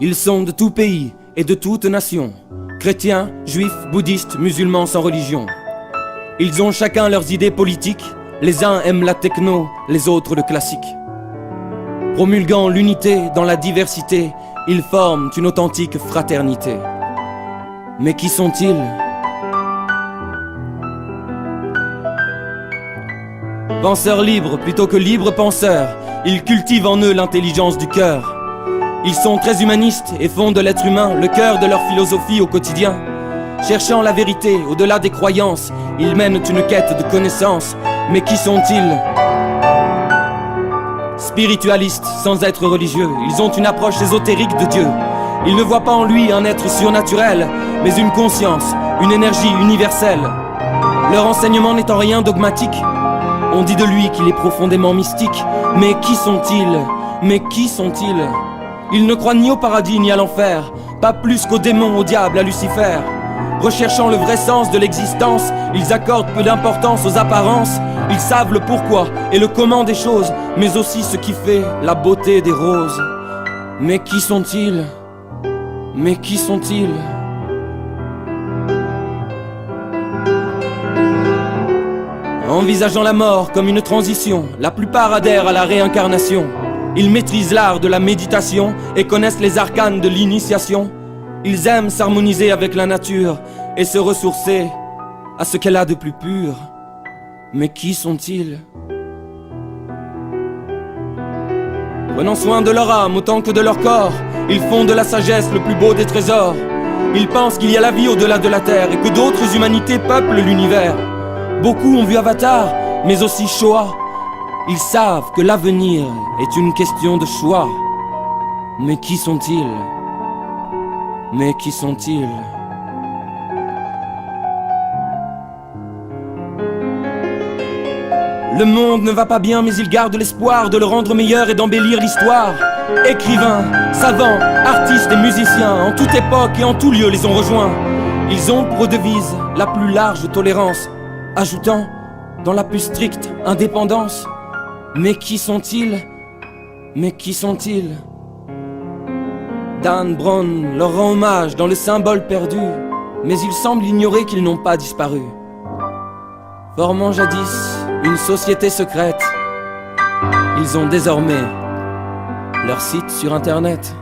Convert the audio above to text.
Ils sont de tout pays et de toute nation, chrétiens, juifs, bouddhistes, musulmans sans religion. Ils ont chacun leurs idées politiques, les uns aiment la techno, les autres le classique. Promulguant l'unité dans la diversité, ils forment une authentique fraternité. Mais qui sont-ils ? Penseurs libres plutôt que libres penseurs, ils cultivent en eux l'intelligence du cœur. Ils sont très humanistes et font de l'être humain le cœur de leur philosophie au quotidien. Cherchant la vérité au-delà des croyances, ils mènent une quête de connaissances. Mais qui sont-ils ? Spiritualistes sans être religieux, ils ont une approche ésotérique de Dieu. Ils ne voient pas en lui un être surnaturel, mais une conscience, une énergie universelle. Leur enseignement n'est en rien dogmatique. On dit de lui qu'il est profondément mystique. Mais qui sont-ils ? Mais qui sont-ils ? Ils ne croient ni au paradis ni à l'enfer, pas plus qu'aux démons, au diable, à Lucifer. Recherchant le vrai sens de l'existence, ils accordent peu d'importance aux apparences. Ils savent le pourquoi et le comment des choses, mais aussi ce qui fait la beauté des roses. Mais qui sont-ils ? Mais qui sont-ils ? Envisageant la mort comme une transition, la plupart adhèrent à la réincarnation. Ils maîtrisent l'art de la méditation et connaissent les arcanes de l'initiation. Ils aiment s'harmoniser avec la nature et se ressourcer à ce qu'elle a de plus pur. Mais qui sont-ils ? Prenant soin de leur âme autant que de leur corps, ils font de la sagesse le plus beau des trésors. Ils pensent qu'il y a la vie au-delà de la terre et que d'autres humanités peuplent l'univers. Beaucoup ont vu Avatar, mais aussi Shoah. Ils savent que l'avenir est une question de choix. Mais qui sont-ils ? Mais qui sont-ils ? Le monde ne va pas bien, mais ils gardent l'espoir de le rendre meilleur et d'embellir l'histoire. Écrivains, savants, artistes et musiciens, en toute époque et en tout lieu les ont rejoints. Ils ont pour devise la plus large tolérance, ajoutant dans la plus stricte indépendance. Mais qui sont-ils ? Mais qui sont-ils ? Dan Brown leur rend hommage dans le symbole perdu, mais il semble ignorer qu'ils n'ont pas disparu. Formant jadis une société secrète, ils ont désormais leur site sur internet.